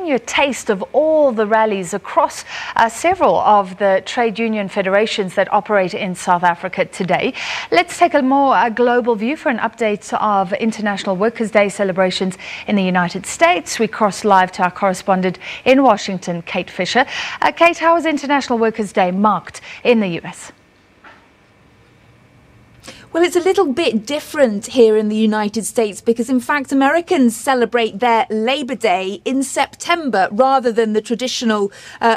You a taste of all the rallies across several of the trade union federations that operate in South Africa today. Let's take a more global view for an update of International Workers' Day celebrations in the United States. We cross live to our correspondent in Washington, Kate Fisher. Kate, how is International Workers' Day marked in the US? Well, it's a little bit different here in the United States because, in fact, Americans celebrate their Labor Day in September rather than the traditional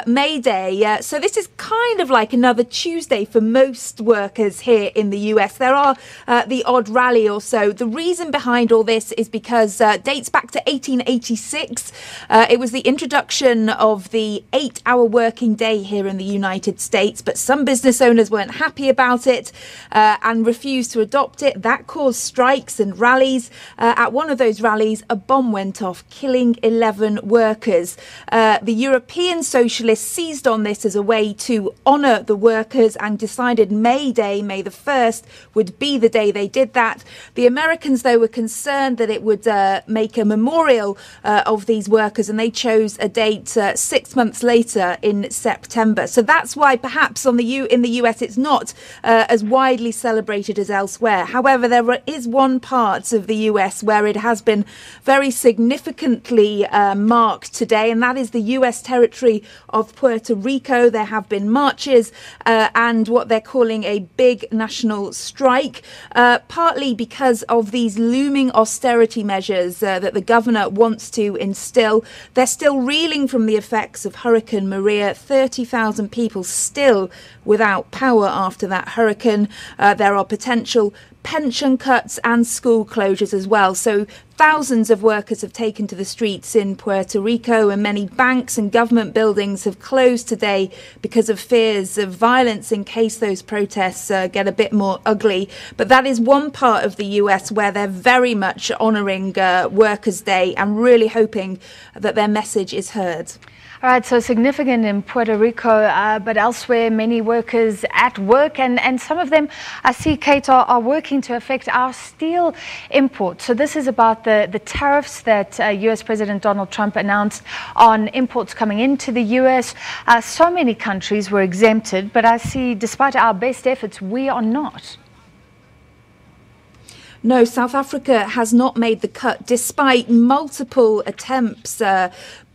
May Day. So this is kind of like another Tuesday for most workers here in the US. There are the odd rally or so. The reason behind all this is because dates back to 1886. It was the introduction of the 8-hour working day here in the United States, but some business owners weren't happy about it and refused to adopt it. That caused strikes and rallies. At one of those rallies, a bomb went off, killing 11 workers. The European socialists seized on this as a way to honour the workers and decided May Day, May the 1st, would be the day they did that. The Americans, though, were concerned that it would make a memorial of these workers, and they chose a date 6 months later in September. So that's why perhaps in the US it's not as widely celebrated as elsewhere. However, there is one part of the US where it has been very significantly marked today, and that is the US territory of Puerto Rico. There have been marches and what they're calling a big national strike, partly because of these looming austerity measures that the governor wants to instill. They're still reeling from the effects of Hurricane Maria. 30,000 people still without power after that hurricane. There are potential pension cuts and school closures as well. So thousands of workers have taken to the streets in Puerto Rico, and many banks and government buildings have closed today because of fears of violence in case those protests get a bit more ugly. But that is one part of the US where they're very much honouring Workers' Day and really hoping that their message is heard. All right, so significant in Puerto Rico, but elsewhere, many workers at work, and some of them, I see, Kate, are working to affect our steel imports. So this is about the tariffs that US President Donald Trump announced on imports coming into the US. So many countries were exempted, but I see, despite our best efforts, we are not. No, South Africa has not made the cut, despite multiple attempts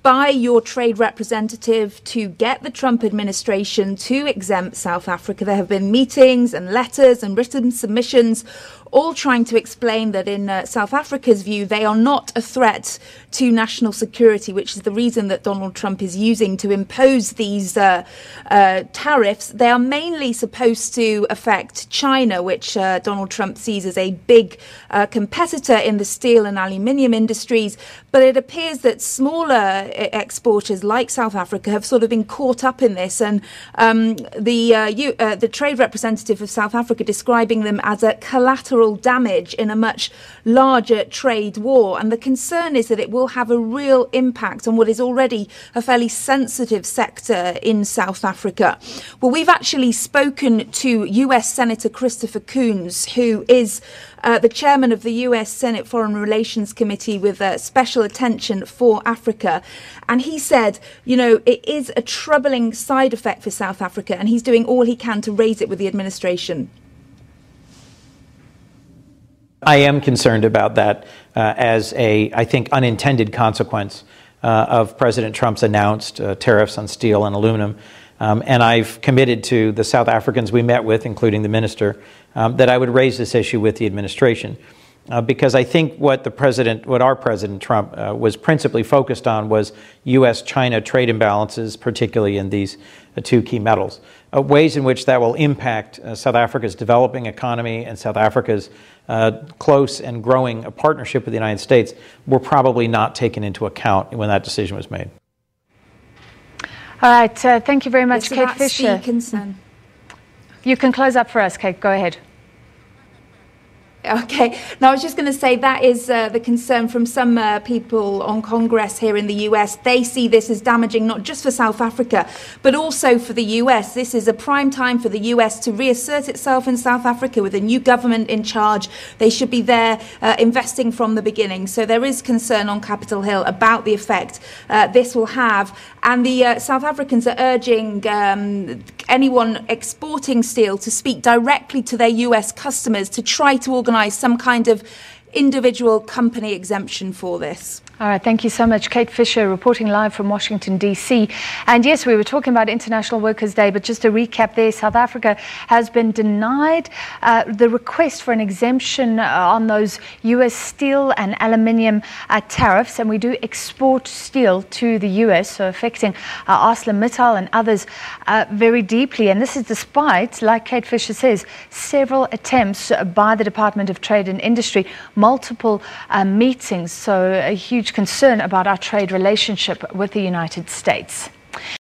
by your trade representative to get the Trump administration to exempt South Africa. There have been meetings and letters and written submissions, all trying to explain that in South Africa's view, they are not a threat to national security, which is the reason that Donald Trump is using to impose these tariffs. They are mainly supposed to affect China, which Donald Trump sees as a big competitor in the steel and aluminium industries. But it appears that smaller exporters like South Africa have sort of been caught up in this. And the trade representative of South Africa describing them as a collateral damage in a much larger trade war. And the concern is that it will have a real impact on what is already a fairly sensitive sector in South Africa. Well, we've actually spoken to US Senator Christopher Coons, who is the chairman of the US Senate Foreign Relations Committee with special attention for Africa. And he said, you know, it is a troubling side effect for South Africa, and he's doing all he can to raise it with the administration. I am concerned about that as I think, unintended consequence of President Trump's announced tariffs on steel and aluminum. And I've committed to the South Africans we met with, including the minister, that I would raise this issue with the administration. Because I think what our President Trump was principally focused on was U.S.-China trade imbalances, particularly in these two key metals. Ways in which that will impact South Africa's developing economy and South Africa's close and growing partnership with the United States were probably not taken into account when that decision was made. All right, thank you very much, Kate Fisher. Concern. You can close up for us, Kate. Go ahead. Okay. Now, I was just going to say that is the concern from some people on Congress here in the US. They see this as damaging not just for South Africa, but also for the US. This is a prime time for the US to reassert itself in South Africa with a new government in charge. They should be there investing from the beginning. So there is concern on Capitol Hill about the effect this will have. And the South Africans are urging anyone exporting steel to speak directly to their US customers to try to organise some kind of individual company exemption for this. All right, thank you so much. Kate Fisher reporting live from Washington, D.C. And yes, we were talking about International Workers' Day, but just to recap there, South Africa has been denied the request for an exemption on those U.S. steel and aluminium tariffs. And we do export steel to the U.S., so affecting ArcelorMittal and others very deeply. And this is despite, like Kate Fisher says, several attempts by the Department of Trade and Industry, multiple meetings. So a huge concern about our trade relationship with the United States.